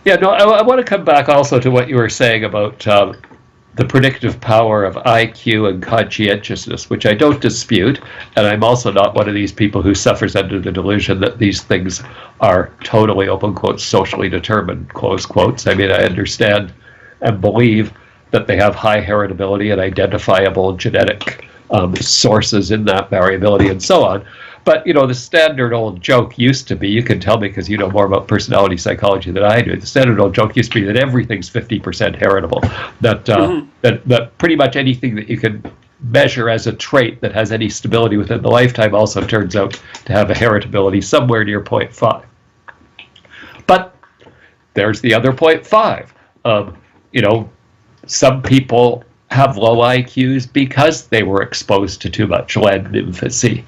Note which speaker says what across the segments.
Speaker 1: Yeah, no, I want to come back also to what you were saying about the predictive power of IQ and conscientiousness, which I don't dispute. And I'm also not one of these people who suffers under the delusion that these things are totally, open quotes, socially determined, close quotes. I mean, I understand and believe that they have high heritability and identifiable genetic sources in that variability and so on. But, you know, the standard old joke used to be, you can tell me because you know more about personality psychology than I do, the standard old joke used to be that everything's 50% heritable, that, that pretty much anything that you can measure as a trait that has any stability within the lifetime also turns out to have a heritability somewhere near 0.5. But there's the other 0.5. You know, some people have low IQs because they were exposed to too much lead in infancy.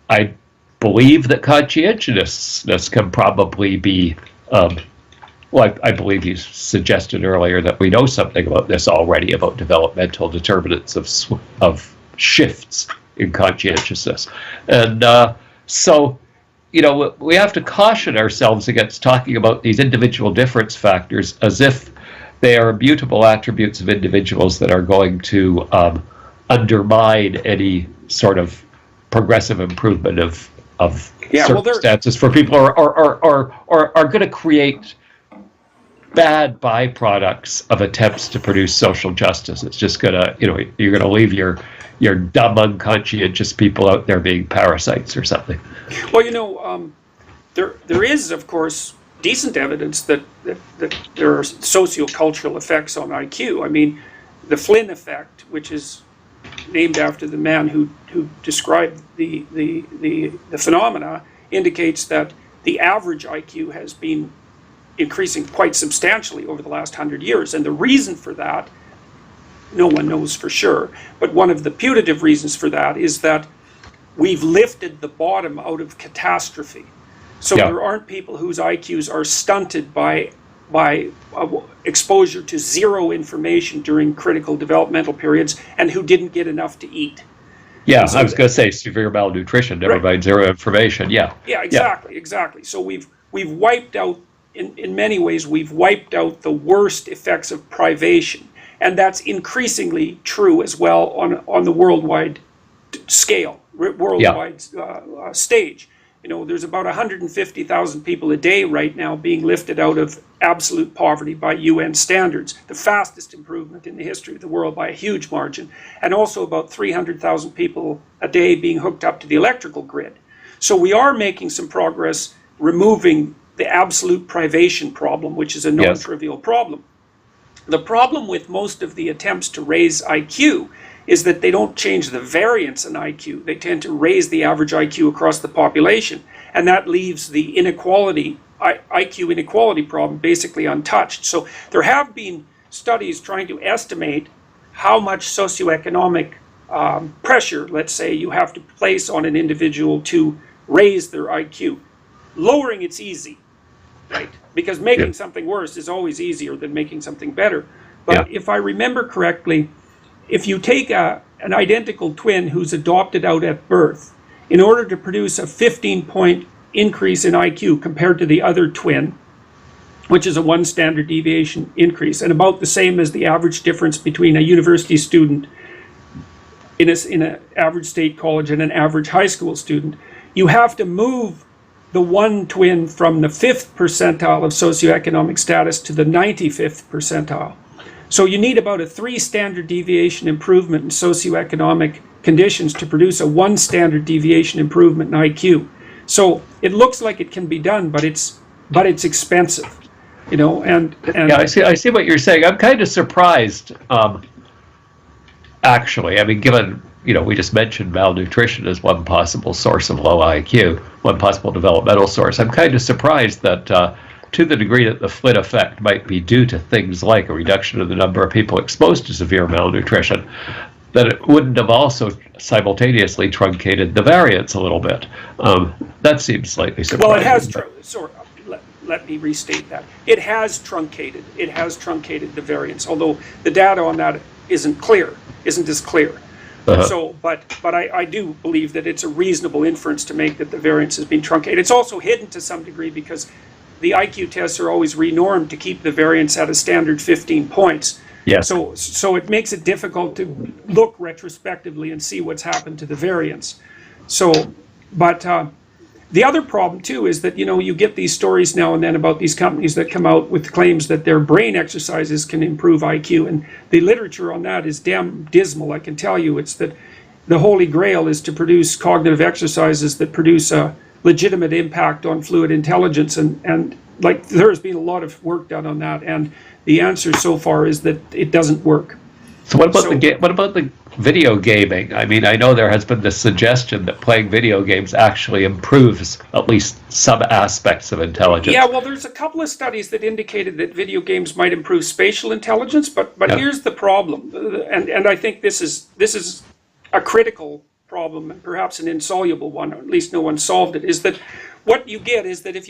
Speaker 1: I believe that conscientiousness can probably be, well, I believe you suggested earlier that we know something about this already, about developmental determinants of shifts in conscientiousness. And so, you know, we have to caution ourselves against talking about these individual difference factors as if they are immutable attributes of individuals that are going to undermine any sort of progressive improvement of circumstances for people, or are going to create bad byproducts of attempts to produce social justice. It's just going to, you know, you're going to leave your dumb, unconscientious people out there being parasites or something.
Speaker 2: Well, you know, there is, of course, decent evidence that there are sociocultural effects on IQ. I mean, the Flynn effect, which is named after the man who described the phenomena, indicates that the average IQ has been increasing quite substantially over the last 100 years. And the reason for that, no one knows for sure, but one of the putative reasons for that is that we've lifted the bottom out of catastrophe. So there aren't people whose IQs are stunted by exposure to zero information during critical developmental periods and who didn't get enough to eat.
Speaker 1: Yeah, so I was going to say severe malnutrition, never mind zero information. Yeah.
Speaker 2: Yeah, exactly. So we've wiped out, in many ways, we've wiped out the worst effects of privation. And that's increasingly true as well on the worldwide scale, worldwide stage. You know, there's about 150,000 people a day right now being lifted out of absolute poverty by UN standards, the fastest improvement in the history of the world by a huge margin, and also about 300,000 people a day being hooked up to the electrical grid. So we are making some progress removing the absolute privation problem, which is a non-trivial problem. The problem with most of the attempts to raise IQ is that they don't change the variance in IQ. They tend to raise the average IQ across the population, and that leaves the inequality, IQ inequality problem basically untouched. So there have been studies trying to estimate how much socioeconomic pressure, let's say, you have to place on an individual to raise their IQ. Lowering it's easy, right? Because making something worse is always easier than making something better. But if I remember correctly, if you take an identical twin who's adopted out at birth, in order to produce a 15-point increase in IQ compared to the other twin, which is a 1 standard deviation increase, and about the same as the average difference between a university student in an average state college and an average high school student, you have to move the one twin from the 5th percentile of socioeconomic status to the 95th percentile. So you need about a 3 standard deviation improvement in socioeconomic conditions to produce a 1 standard deviation improvement in IQ. So it looks like it can be done, but it's expensive, you know. And
Speaker 1: yeah, I see what you're saying. I'm kind of surprised, actually. I mean, given, you know, we just mentioned malnutrition as one possible source of low IQ, one possible developmental source. I'm kind of surprised that to the degree that the Flynn effect might be due to things like a reduction of the number of people exposed to severe malnutrition, that it wouldn't have also simultaneously truncated the variance a little bit. That seems slightly surprising.
Speaker 2: Well, it has, let me restate that. It has truncated the variance, although the data on that isn't as clear. So, but I do believe that it's a reasonable inference to make that the variance has been truncated. It's also hidden to some degree because the IQ tests are always renormed to keep the variance at a standard 15 points.
Speaker 1: Yes.
Speaker 2: So it makes it difficult to look retrospectively and see what's happened to the variance. So, but the other problem too is that, you get these stories now and then about these companies that come out with claims that their brain exercises can improve IQ, and the literature on that is damn dismal. I can tell you, it's that the holy grail is to produce cognitive exercises that produce a legitimate impact on fluid intelligence, and like there's been a lot of work done on that, and the answer so far is that it doesn't work.
Speaker 1: So what about the video gaming? I mean, I know there has been this suggestion that playing video games actually improves at least some aspects of intelligence.
Speaker 2: Yeah, well, there's a couple of studies that indicated that video games might improve spatial intelligence, but here's the problem, and I think this is a critical problem and perhaps an insoluble one, or at least no one solved it, is that what you get is that if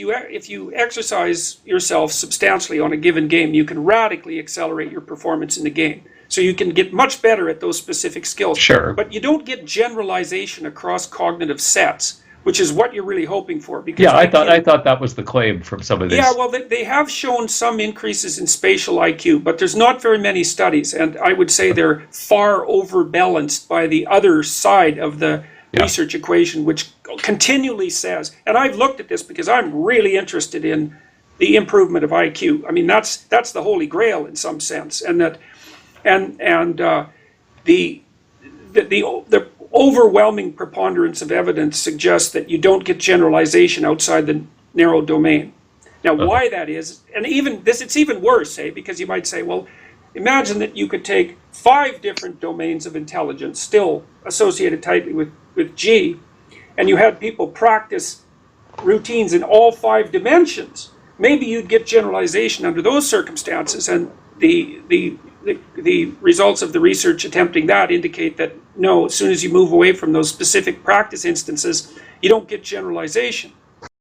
Speaker 2: you exercise yourself substantially on a given game, you can radically accelerate your performance in the game. So you can get much better at those specific skills.
Speaker 1: Sure.
Speaker 2: But you don't get generalization across cognitive sets, which is what you're really hoping for. Because
Speaker 1: yeah, I thought that was the claim from some of these.
Speaker 2: Yeah, well, they have shown some increases in spatial IQ, but there's not very many studies, and I would say they're far overbalanced by the other side of the research equation, which continually says, and I've looked at this because I'm really interested in the improvement of IQ. I mean, that's the holy grail in some sense, and that. The overwhelming preponderance of evidence suggests that you don't get generalization outside the narrow domain. Now, why that is, and even this, it's even worse, because you might say, well, imagine that you could take 5 different domains of intelligence, still associated tightly with G, and you had people practice routines in all 5 dimensions. Maybe you'd get generalization under those circumstances, and the results of the research attempting that indicate that no, as soon as you move away from those specific practice instances, you don't get generalization.